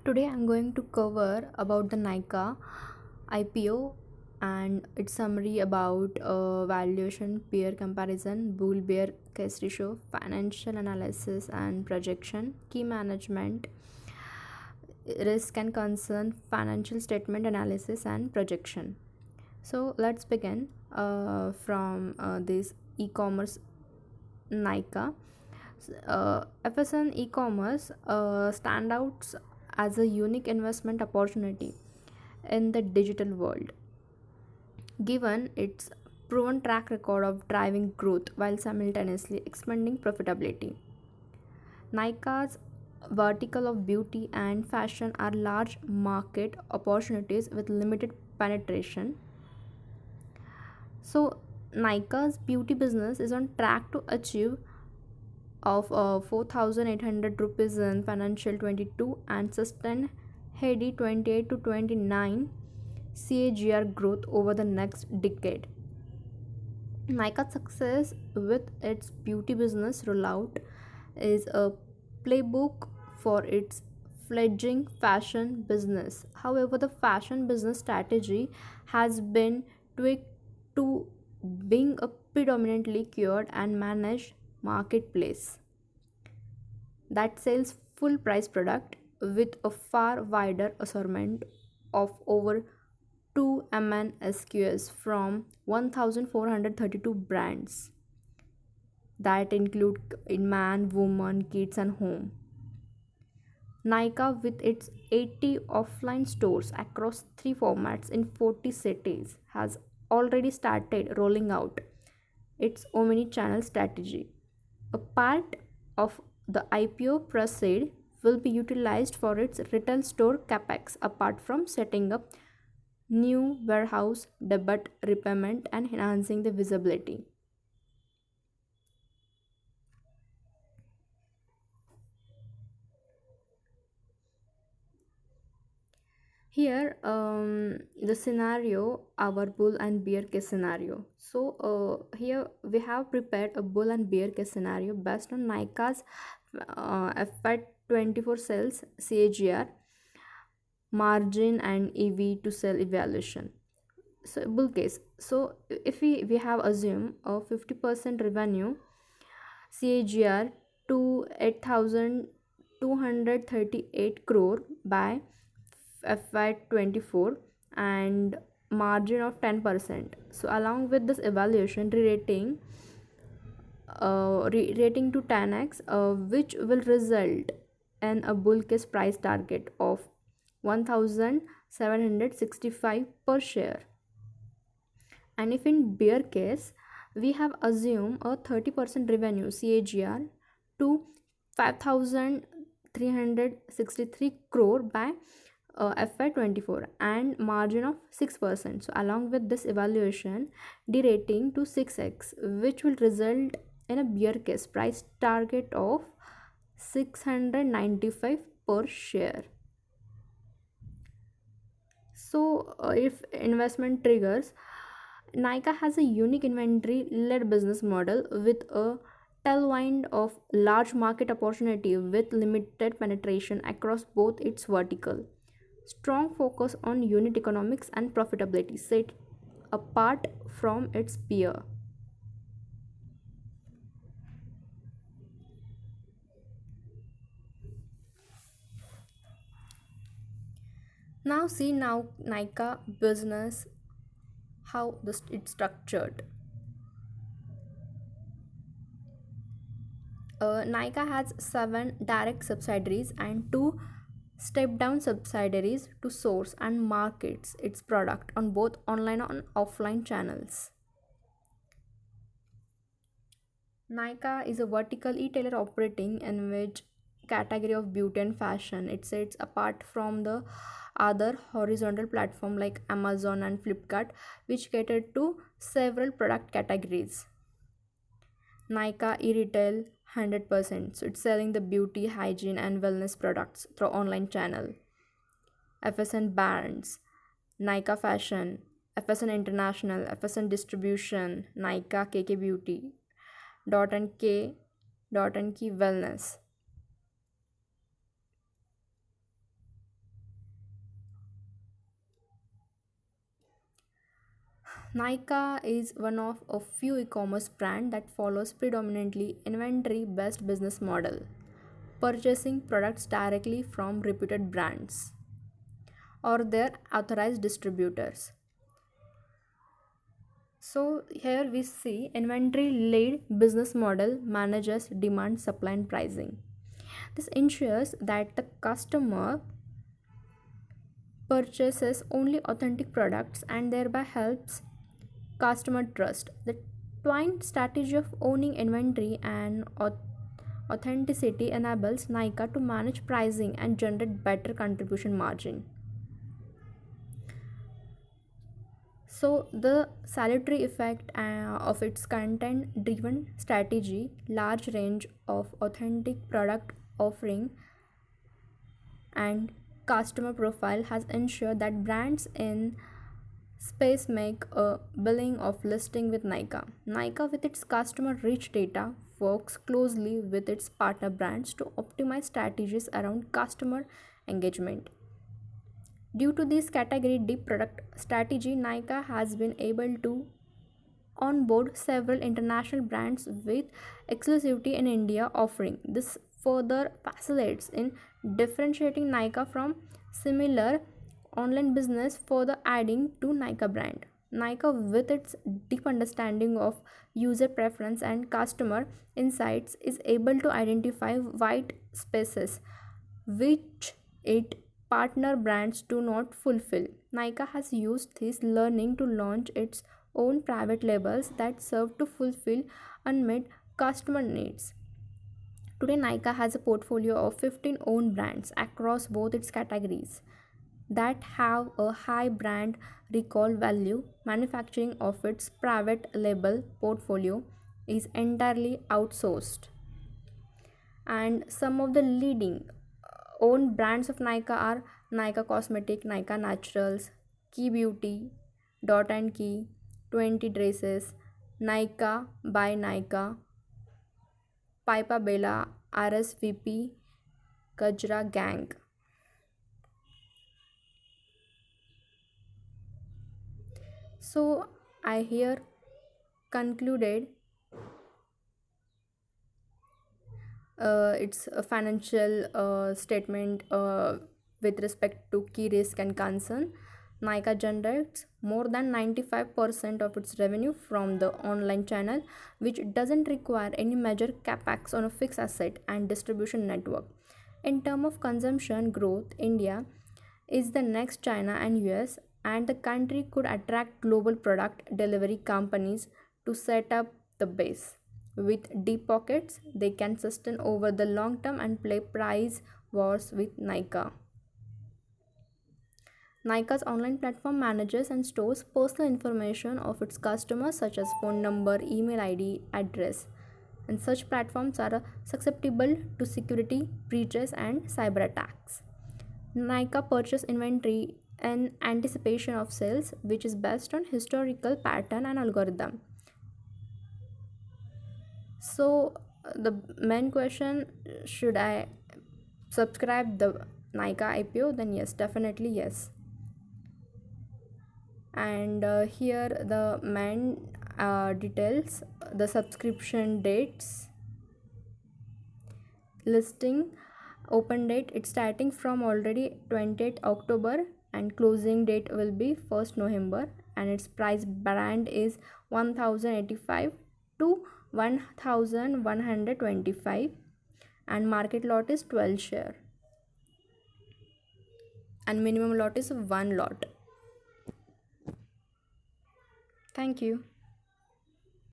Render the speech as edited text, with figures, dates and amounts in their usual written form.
Today I'm going to cover about the Nika IPO and its summary about valuation, peer comparison, bull bear case ratio, financial analysis and projection, key management, risk and concern, financial statement analysis and projection. So let's begin from this e-commerce Nika. FSN e-commerce standouts as a unique investment opportunity in the digital world, given its proven track record of driving growth while simultaneously expanding profitability. Nika's vertical of beauty and fashion are large market opportunities with limited penetration. So, Nika's beauty business is on track to achieve of 4,800 rupees in financial 22 and sustain heady 28 to 29 CAGR growth over the next decade. Nika's success with its beauty business rollout is a playbook for its fledgling fashion business. However, the fashion business strategy has been tweaked to being a predominantly cured and managed marketplace that sells full price product with a far wider assortment of over 2 MN SKUs from 1432 brands that include in man, woman, kids and home. Nika with its 80 offline stores across 3 formats in 40 cities has already started rolling out its omni-channel strategy. A part of the IPO proceed will be utilized for its retail store capex apart from setting up new warehouse, debt repayment and enhancing the visibility. Here, the scenario, our bull and bear case scenario. So, here we have prepared a bull and bear case scenario based on Nika's FY24 sales CAGR, margin, and EV to sell evaluation. So, bull case. So, if we have assumed a 50% revenue CAGR to 8,238 crore by FY24 and margin of 10%. So along with this evaluation rating to 10x, which will result in a bull case price target of 1765 per share. And if in bear case we have assumed a 30% revenue CAGR to 5363 crore by FY24 and margin of 6%. So along with this evaluation, derating to 6x, which will result in a bear case price target of 695 per share. So if investment triggers, Nika has a unique inventory led business model with a tailwind of large market opportunity with limited penetration across both its vertical. Strong focus on unit economics and profitability set apart from its peer. Now see now Nika business how it's structured. Nika has 7 direct subsidiaries and 2 step-down subsidiaries to source and markets its product on both online and offline channels. Nika is a vertical e-tailer operating in which category of beauty and fashion. It sets apart from the other horizontal platform like Amazon and Flipkart, which cater to several product categories. Nika e-retail 100%. So it's selling the beauty, hygiene and wellness products through online channel. FSN brands, Nika fashion, FSN international, FSN distribution, Nika KK beauty, dot and key wellness. Nykaa is one of a few e-commerce brand that follows predominantly inventory-based business model, purchasing products directly from reputed brands or their authorized distributors. So here we see inventory led business model manages demand, supply and pricing. This ensures that the customer purchases only authentic products and thereby helps customer trust. The twined strategy of owning inventory and authenticity enables Nykaa to manage pricing and generate better contribution margin. So, the salutary effect of its content driven strategy, large range of authentic product offering, and customer profile has ensured that brands in space make a billing of listing with Nykaa. Nykaa, with its customer rich data, works closely with its partner brands to optimize strategies around customer engagement. Due to this category deep product strategy, Nykaa has been able to onboard several international brands with exclusivity in India offering. This further facilitates in differentiating Nykaa from similar online business, further adding to Nykaa brand. Nykaa, with its deep understanding of user preference and customer insights, is able to identify white spaces which its partner brands do not fulfill. Nykaa has used this learning to launch its own private labels that serve to fulfill unmet customer needs. Today, Nykaa has a portfolio of 15 own brands across both its categories that have a high brand recall value. Manufacturing of its private label portfolio is entirely outsourced, and some of the leading own brands of Nykaa are Nykaa Cosmetic, Nykaa Naturals, Key Beauty, Dot and Key, 20 Dresses, Nykaa by Nykaa, Pipa Bella, RSVP, Gajra Gang. So I here concluded its a financial statement with respect to key risk and concern. Nykaa generates more than 95% of its revenue from the online channel, which doesn't require any major capex on a fixed asset and distribution network. In terms of consumption growth, India is the next China and US, and the country could attract global product delivery companies to set up the base. With deep pockets, they can sustain over the long term and play price wars with Nykaa. Nykaa's online platform manages and stores personal information of its customers such as phone number, email ID, address. And such platforms are susceptible to security breaches and cyber attacks. Nykaa purchase inventory in anticipation of sales, which is based on historical pattern and algorithm. So the main question, should I subscribe the Nykaa IPO? Then yes, definitely yes. And here the main details: the subscription dates, listing, open date, it's starting from already 28th October and closing date will be 1st November, and its price band is 1085 to 1125, and market lot is 12 share and minimum lot is 1 lot. Thank you.